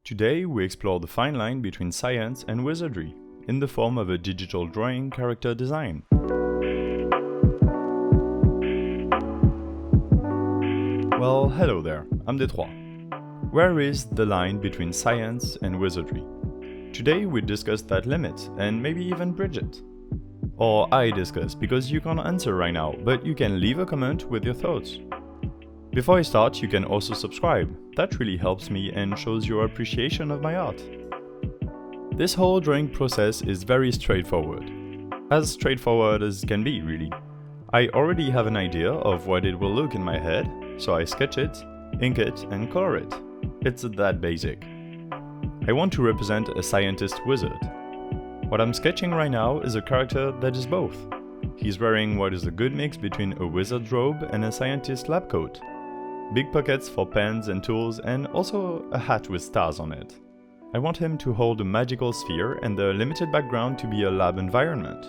Today we explore the fine line between science and wizardry, in the form of a digital drawing character design. Well, hello there, I'm Détroit. Where is the line between science and wizardry? Today we discuss that limit, and maybe even bridge it. Or I discuss, because you can't answer right now, but you can leave a comment with your thoughts. Before I start, you can also subscribe. That really helps me and shows your appreciation of my art. This whole drawing process is very straightforward. As straightforward as can be, really. I already have an idea of what it will look in my head, so I sketch it, ink it, and color it. It's that basic. I want to represent a scientist wizard. What I'm sketching right now is a character that is both. He's wearing what is a good mix between a wizard's robe and a scientist's lab coat. Big pockets for pens and tools, and also a hat with stars on it. I want him to hold a magical sphere and the limited background to be a lab environment.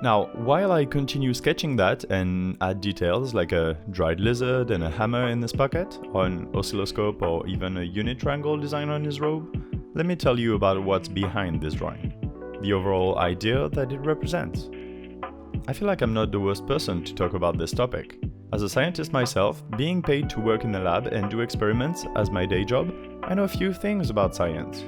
Now, while I continue sketching that and add details like a dried lizard and a hammer in his pocket, or an oscilloscope or even a unit triangle design on his robe, let me tell you about what's behind this drawing, the overall idea that it represents. I feel like I'm not the worst person to talk about this topic. As a scientist myself, being paid to work in the lab and do experiments as my day job, I know a few things about science.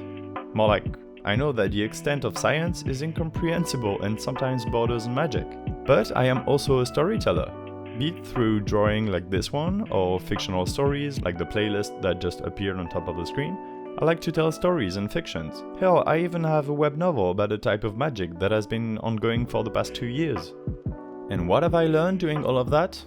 More like, I know that the extent of science is incomprehensible and sometimes borders on magic. But I am also a storyteller, be it through drawing like this one, or fictional stories like the playlist that just appeared on top of the screen. I like to tell stories and fictions. Hell, I even have a web novel about a type of magic that has been ongoing for the past 2 years. And what have I learned doing all of that?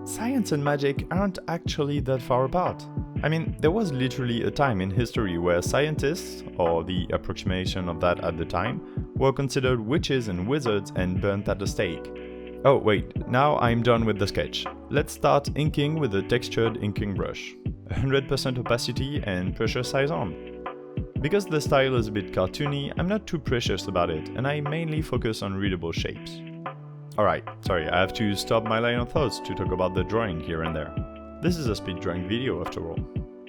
Science and magic aren't actually that far apart. I mean, there was literally a time in history where scientists, or the approximation of that at the time, were considered witches and wizards and burnt at the stake. Oh wait, now I'm done with the sketch. Let's start inking with a textured inking brush. 100% opacity and pressure size on. Because the style is a bit cartoony, I'm not too precious about it, and I mainly focus on readable shapes. Alright, sorry, I have to stop my line of thoughts to talk about the drawing here and there. This is a speed drawing video after all.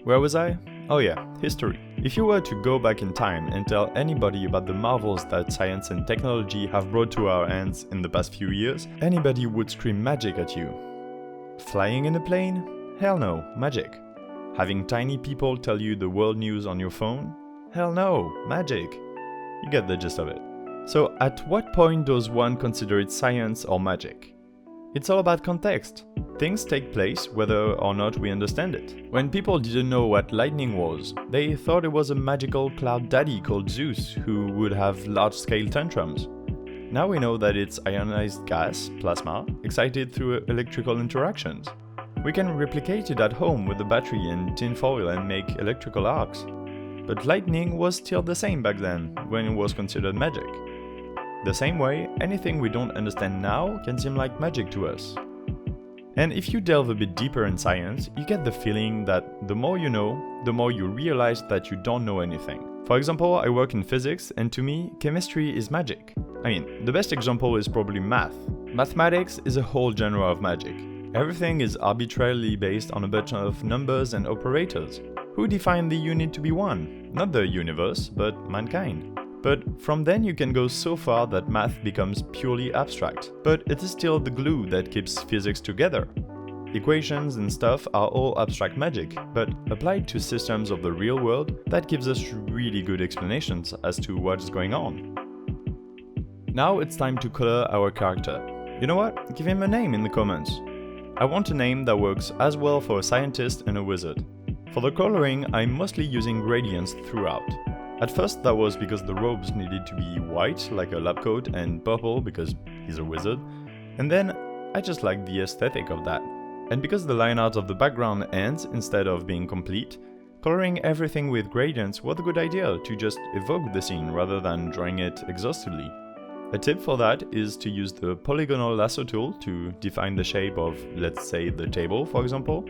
Where was I? Oh yeah, history. If you were to go back in time and tell anybody about the marvels that science and technology have brought to our hands in the past few years, anybody would scream magic at you. Flying in a plane? Hell no, magic. Having tiny people tell you the world news on your phone? Hell no, magic. You get the gist of it. So at what point does one consider it science or magic? It's all about context. Things take place whether or not we understand it. When people didn't know what lightning was, they thought it was a magical cloud daddy called Zeus who would have large-scale tantrums. Now we know that it's ionized gas, plasma, excited through electrical interactions. We can replicate it at home with a battery and tinfoil and make electrical arcs. But lightning was still the same back then, when it was considered magic. The same way, anything we don't understand now can seem like magic to us. And if you delve a bit deeper in science, you get the feeling that the more you know, the more you realize that you don't know anything. For example, I work in physics, and to me, chemistry is magic. I mean, the best example is probably math. Mathematics is a whole genre of magic. Everything is arbitrarily based on a bunch of numbers and operators. Who defined the unit to be one? Not the universe, but mankind. But from then you can go so far that math becomes purely abstract. But it is still the glue that keeps physics together. Equations and stuff are all abstract magic, but applied to systems of the real world, that gives us really good explanations as to what's going on. Now it's time to color our character. You know what? Give him a name in the comments. I want a name that works as well for a scientist and a wizard. For the coloring, I'm mostly using gradients throughout. At first that was because the robes needed to be white, like a lab coat, and purple because he's a wizard. And then I just liked the aesthetic of that. And because the line art of the background ends instead of being complete, coloring everything with gradients was a good idea to just evoke the scene rather than drawing it exhaustively. A tip for that is to use the polygonal lasso tool to define the shape of, let's say, the table, for example,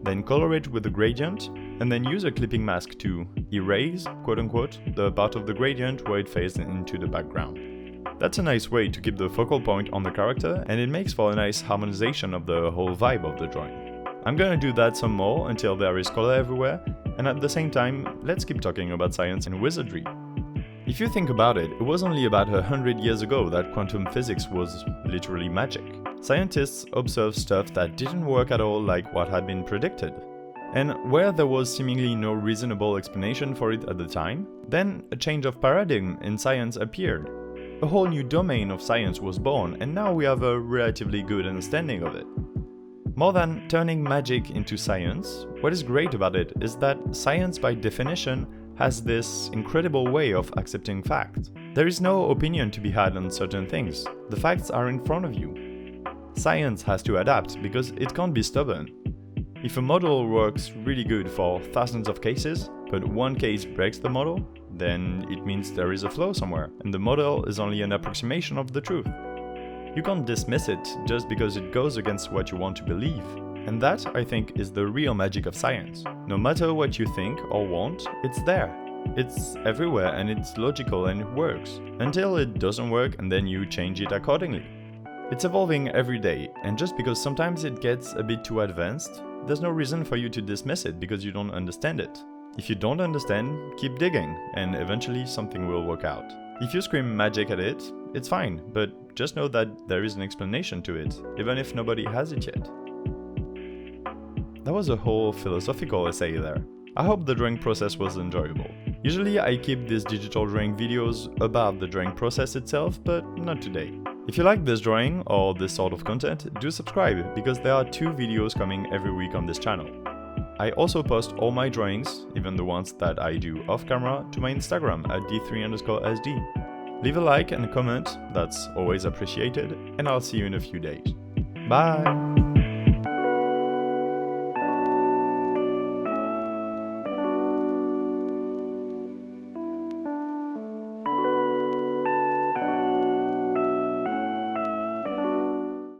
then color it with a gradient, and then use a clipping mask to erase, quote-unquote, the part of the gradient where it fades into the background. That's a nice way to keep the focal point on the character, and it makes for a nice harmonization of the whole vibe of the drawing. I'm gonna do that some more until there is color everywhere, And at the same time, let's keep talking about science and wizardry. If you think about it, it was only about 100 years ago that quantum physics was literally magic. Scientists observed stuff that didn't work at all like what had been predicted. And where there was seemingly no reasonable explanation for it at the time, then a change of paradigm in science appeared. A whole new domain of science was born, and now we have a relatively good understanding of it. More than turning magic into science, what is great about it is that science by definition has this incredible way of accepting facts. There is no opinion to be had on certain things, the facts are in front of you. Science has to adapt because it can't be stubborn. If a model works really good for thousands of cases, but one case breaks the model, then it means there is a flaw somewhere, and the model is only an approximation of the truth. You can't dismiss it just because it goes against what you want to believe. And that, I think, is the real magic of science. No matter what you think or want, it's there. It's everywhere and it's logical and it works. Until it doesn't work and then you change it accordingly. It's evolving every day, and just because sometimes it gets a bit too advanced, there's no reason for you to dismiss it because you don't understand it. If you don't understand, keep digging, and eventually something will work out. If you scream magic at it, it's fine, but just know that there is an explanation to it, even if nobody has it yet. That was a whole philosophical essay there. I hope the drawing process was enjoyable. Usually I keep these digital drawing videos about the drawing process itself, but not today. If you like this drawing or this sort of content, do subscribe, because there are 2 videos coming every week on this channel. I also post all my drawings, even the ones that I do off camera, to my Instagram at d3_sd. Leave a like and a comment, that's always appreciated, and I'll see you in a few days. Bye!